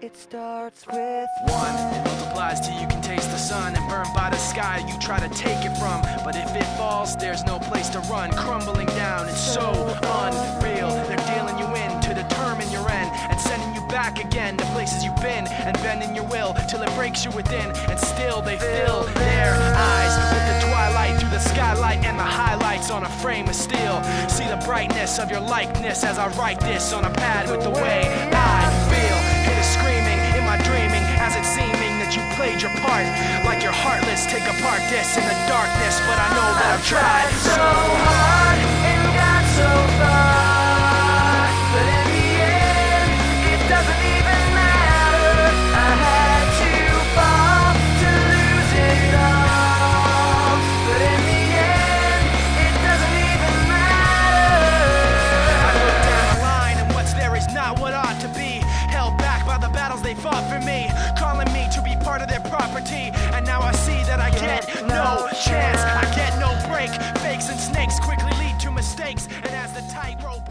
It starts with one. It multiplies till you can taste the sun, and burned by the sky you try to take it from. But if it falls, there's no place to run. Crumbling down, it's so unreal. They're dealing you in to determine your end, and sending you back again to places you've been, and bending your will till it breaks you within. And still they fill their eyes with the twilight through the skylight and the highlights on a frame of steel. See the brightness of your likeness as I write this on a pad with the way I feel. Hear the screaming in my dreaming as it's seeming that you played your part. Like you're heartless, take apart this in the darkness. But I know that I've tried so hard and got so far. But in the end, it doesn't even matter. I had to fall to lose it all. But in the end, it doesn't even matter. I look down the line and what's there is not what ought to be. Held back by the battles they fought for me, calling me to be part of their property. And now I see that I get no chance, I get no break. Fakes and snakes quickly lead to mistakes, and as the tightrope